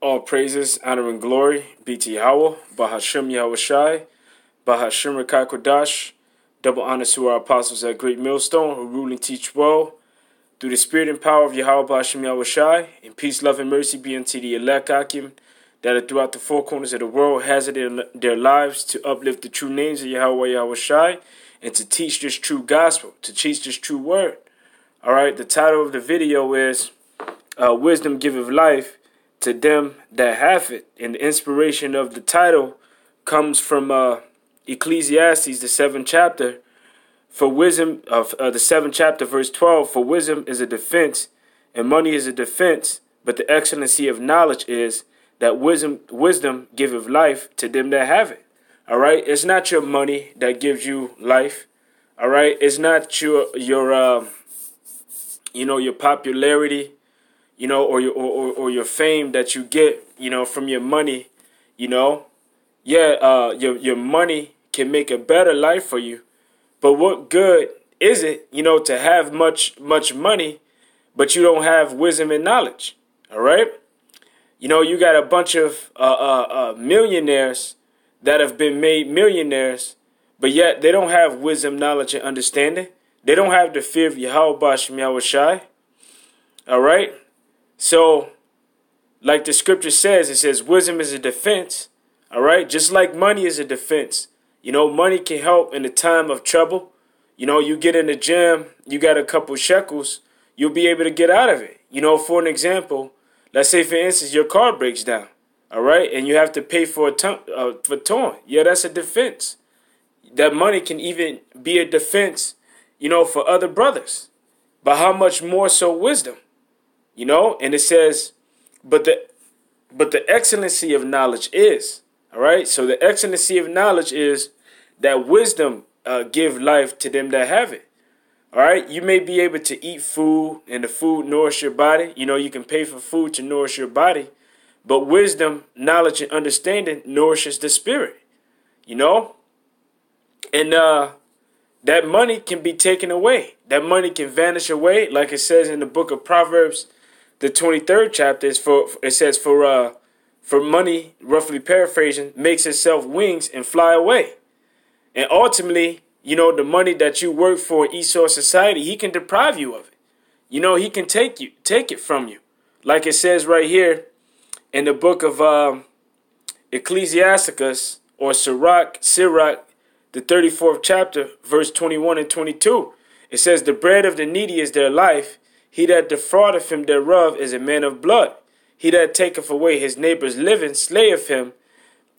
All praises, honor, and glory be to Yahweh, Bahashem Yahushai, Bahashem Rekai Kodash. Double honor to our apostles at Great Millstone who rule and teach well through the spirit and power of Yahweh Bahashem Yahushai. And peace, love, and mercy be unto the elect Akim that are throughout the four corners of the world hazard their lives to uplift the true names of Yahweh Yahushai and to teach this true gospel, to teach this true word. All right, the title of the video is Wisdom Giveth Life to Them That Have It. And the inspiration of the title comes from Ecclesiastes, the 7th chapter. For wisdom, the 7th chapter, verse 12, for wisdom is a defense, and money is a defense, but the excellency of knowledge is that wisdom giveth life to them that have it. All right, it's not your money that gives you life. All right, it's not your popularity, or your fame that you get, from your money, your money can make a better life for you. But what good is it, to have much money, but you don't have wisdom and knowledge? All right. You got a bunch of millionaires that have been made millionaires, but yet they don't have wisdom, knowledge, and understanding. They don't have the fear of Yahweh Bashem Yahushai. All right. So, like the scripture says, it says wisdom is a defense. All right. Just like money is a defense. Money can help in the time of trouble. You get in the gym, you got a couple shekels, you'll be able to get out of it. For an example, let's say, for instance, your car breaks down. All right. And you have to pay for towing. Yeah, that's a defense. That money can even be a defense, for other brothers. But how much more so wisdom? And it says, but the excellency of knowledge is, all right. So the excellency of knowledge is that wisdom give life to them that have it. All right. You may be able to eat food and the food nourish your body. You can pay for food to nourish your body, but wisdom, knowledge, and understanding nourishes the spirit, and that money can be taken away. That money can vanish away. Like it says in the book of Proverbs, the 23rd chapter, it says, for money, roughly paraphrasing, makes itself wings and fly away. And ultimately, the money that you work for in Esau society, he can deprive you of it. He can take it from you. Like it says right here in the book of Ecclesiasticus, or Sirach, the 34th chapter, verse 21 and 22. It says, the bread of the needy is their life. He that defraudeth him thereof is a man of blood. He that taketh away his neighbor's living slayeth him.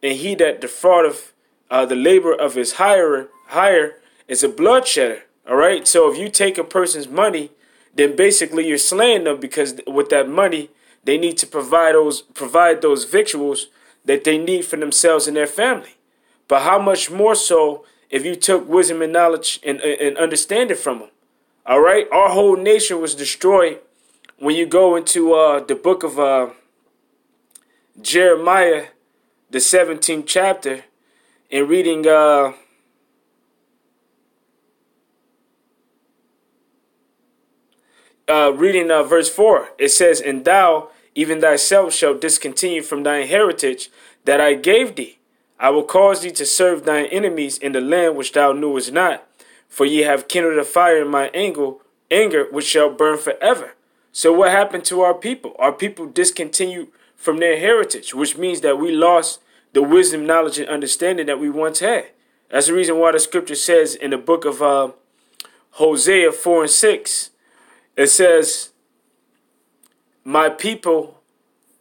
And he that defraudeth the labor of his hire is a bloodshedder. All right. So if you take a person's money, then basically you're slaying them, because with that money, they need to provide those victuals that they need for themselves and their family. But how much more so if you took wisdom and knowledge and understanding from them? All right. Our whole nation was destroyed when you go into the book of Jeremiah, the 17th chapter, and reading verse 4. It says, and thou, even thyself, shalt discontinue from thine heritage that I gave thee. I will cause thee to serve thine enemies in the land which thou knewest not. For ye have kindled a fire in my anger, which shall burn forever. So what happened to our people? Our people discontinued from their heritage, which means that we lost the wisdom, knowledge, and understanding that we once had. That's the reason why the scripture says in the book of Hosea 4 and 6, it says, my people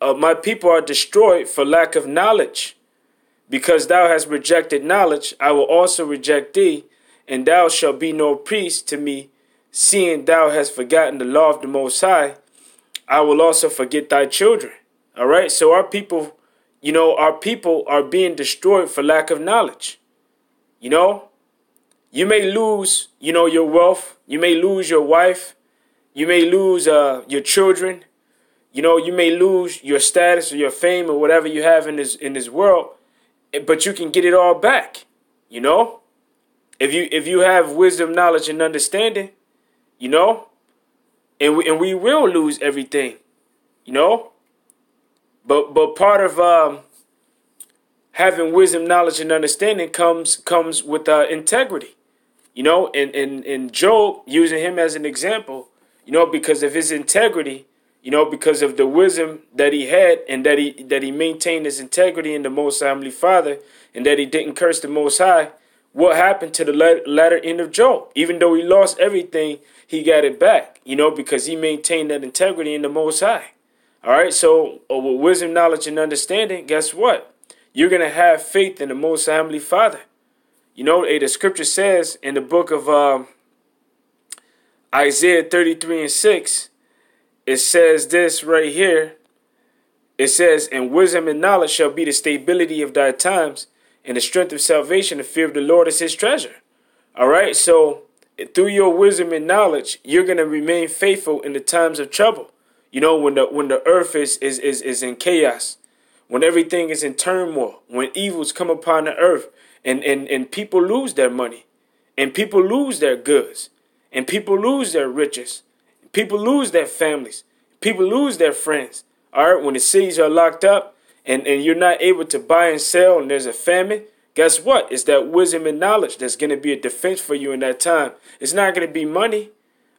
are destroyed for lack of knowledge. Because thou hast rejected knowledge, I will also reject thee, and thou shalt be no priest to me, seeing thou hast forgotten the law of the Most High. I will also forget thy children. All right. So our people are being destroyed for lack of knowledge. You may lose, your wealth. You may lose your wife. You may lose your children. You may lose your status or your fame or whatever you have in this world. But you can get it all back, if you have wisdom, knowledge, and understanding, and we will lose everything, But part of having wisdom, knowledge, and understanding comes with integrity. In Job, using him as an example, because of his integrity, because of the wisdom that he had, and that he maintained his integrity in the Most High Heavenly Father, and that he didn't curse the Most High. What happened to the latter end of Job? Even though he lost everything, he got it back, because he maintained that integrity in the Most High. All right, so with wisdom, knowledge, and understanding, guess what? You're going to have faith in the Most High Heavenly Father. The scripture says in the book of Isaiah 33:6, it says this right here. It says, "And wisdom and knowledge shall be the stability of thy times, and the strength of salvation, the fear of the Lord is his treasure." All right, so through your wisdom and knowledge, you're going to remain faithful in the times of trouble. When the earth is in chaos, when everything is in turmoil, when evils come upon the earth, and people lose their money, and people lose their goods, and people lose their riches, people lose their families, people lose their friends. All right, when the cities are locked up, and you're not able to buy and sell, and there's a famine, guess what? It's that wisdom and knowledge that's going to be a defense for you in that time. It's not going to be money.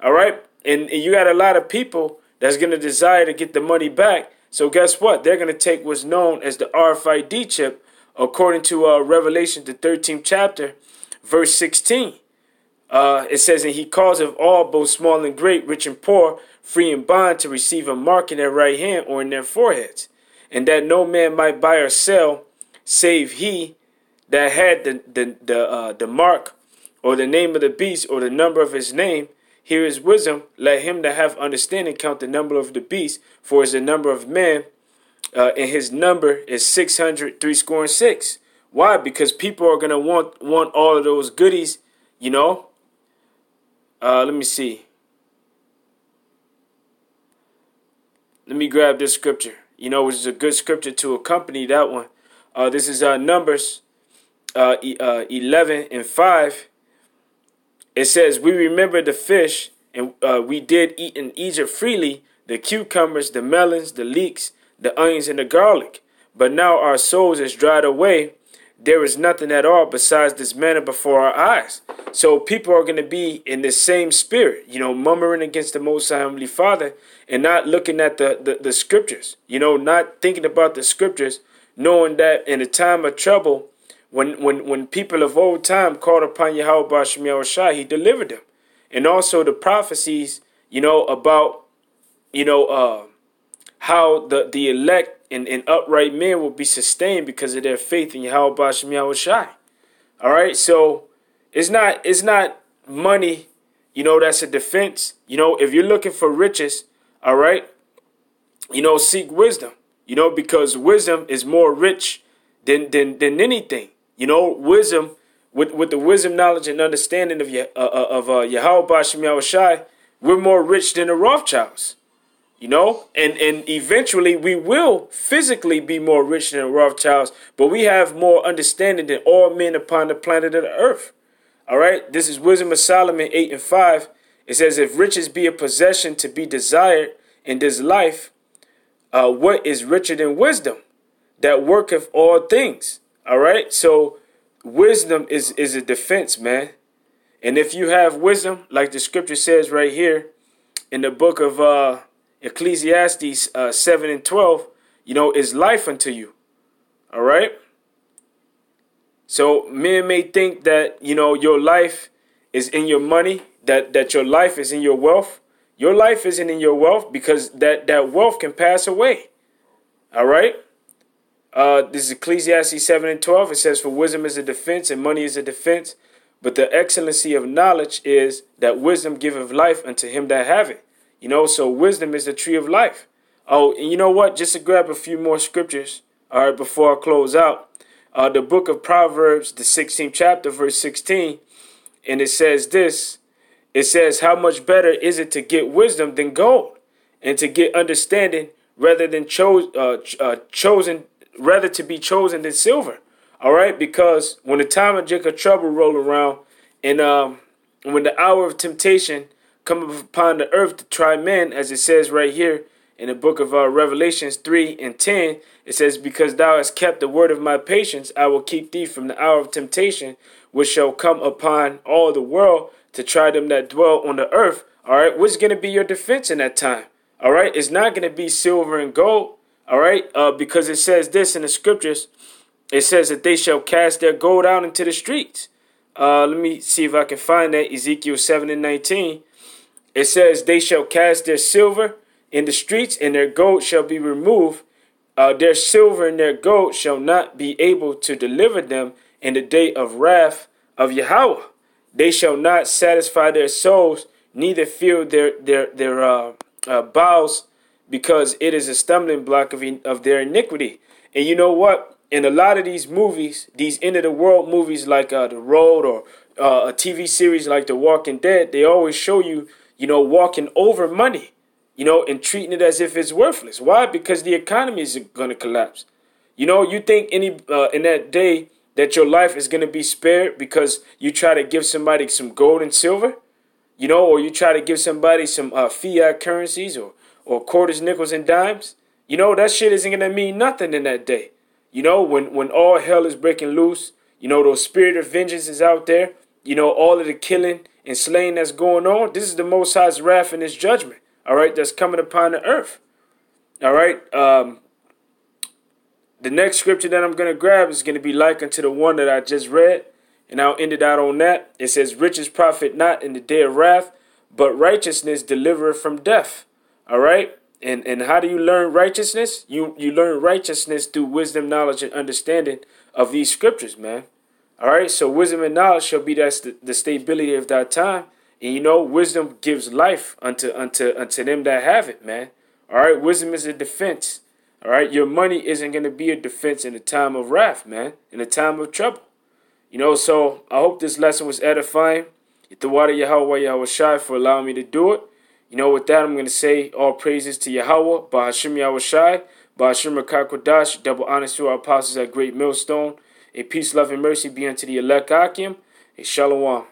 All right, and you got a lot of people that's going to desire to get the money back. So guess what? They're going to take what's known as the RFID chip, according to Revelation, the 13th chapter, verse 16. It says, "And he causeth all, both small and great, rich and poor, free and bond, to receive a mark in their right hand or in their foreheads, and that no man might buy or sell, save he that had the mark, or the name of the beast, or the number of his name. Here is wisdom. Let him that have understanding count the number of the beast, for it's the number of men, and his number is 666. Why? Because people are gonna want all of those goodies. Let me see. Let me grab this scripture. Which is a good scripture to accompany that one. This is Numbers 11:5. It says, "We remember the fish, and we did eat in Egypt freely, the cucumbers, the melons, the leeks, the onions, and the garlic. But now our souls is dried away. There is nothing at all besides this manna before our eyes." So people are going to be in the same spirit, murmuring against the Most High Heavenly Father, and not looking at the scriptures, not thinking about the scriptures, knowing that in a time of trouble, when people of old time called upon Yahweh Ba'Shem Yahushua, he delivered them. And also the prophecies, about, how the elect and upright men will be sustained because of their faith in Yahweh Ba'Shem Yahushua. All right, so it's not money, that's a defense. If you're looking for riches, all right, seek wisdom, because wisdom is more rich than anything. Wisdom, with the wisdom, knowledge, and understanding of Yahweh Ba'Shem Yahushua, we're more rich than the Rothschilds. And eventually we will physically be more rich than the Rothschilds, but we have more understanding than all men upon the planet of the earth. All right, this is Wisdom of Solomon 8:5. It says, "If riches be a possession to be desired in this life, what is richer than wisdom, that worketh all things?" All right, so wisdom is a defense, man. And if you have wisdom, like the scripture says right here in the book of Ecclesiastes 7:12, is life unto you. All right. So men may think that, your life is in your money, that your life is in your wealth. Your life isn't in your wealth, because that wealth can pass away. All right. This is Ecclesiastes 7:12. It says, "For wisdom is a defense, and money is a defense. But the excellency of knowledge is that wisdom giveth life unto him that have it." So wisdom is the tree of life. Oh, and you know what? Just to grab a few more scriptures, all right, before I close out. The book of Proverbs, the 16th chapter, verse 16. And it says this. It says, "How much better is it to get wisdom than gold, and to get understanding rather than rather to be chosen than silver." All right, because when the time of Jacob trouble roll around, and when the hour of temptation come upon the earth to try men, as it says right here in the book of Revelations 3:10, it says, because thou hast kept the word of my patience, I will keep thee from the hour of temptation, which shall come upon all the world to try them that dwell on the earth. All right, what's going to be your defense in that time? All right, it's not going to be silver and gold. All right, because it says this in the scriptures. It says that they shall cast their gold out into the streets. Let me see if I can find that. Ezekiel 7:19. It says they shall cast their silver in the streets, and their gold shall be removed. Their silver and their gold shall not be able to deliver them in the day of wrath of Yahweh. They shall not satisfy their souls, neither fill their bowels, because it is a stumbling block of their iniquity. And you know what? In a lot of these movies, these end of the world movies like The Road, or a TV series like The Walking Dead, they always show you, walking over money, and treating it as if it's worthless. Why? Because the economy is going to collapse. You think in that day that your life is going to be spared because you try to give somebody some gold and silver, or you try to give somebody some fiat currencies or quarters, nickels, and dimes. That shit isn't going to mean nothing in that day. When all hell is breaking loose, those spirit of vengeance is out there, all of the killing and slaying that's going on. This is the Most High's wrath and his judgment, all right, that's coming upon the earth. All right. The next scripture that I'm going to grab is going to be like unto the one that I just read, and I'll end it out on that. It says, riches profit not in the day of wrath, but righteousness delivereth from death. All right. And how do you learn righteousness? You learn righteousness through wisdom, knowledge, and understanding of these scriptures, man. All right, so wisdom and knowledge shall be the stability of that time. And wisdom gives life unto them that have it, man. All right, wisdom is a defense. All right, your money isn't going to be a defense in the time of wrath, man, in the time of trouble. So I hope this lesson was edifying. Yahweh Yahweh Shai for allowing me to do it. With that, I'm going to say all praises to Yahweh, Bahashim Yahweh Shai, Bahashim Rakakwadash, double honors to our apostles at Great Millstone. A peace, love, and mercy be unto the elect Akim. A shalom.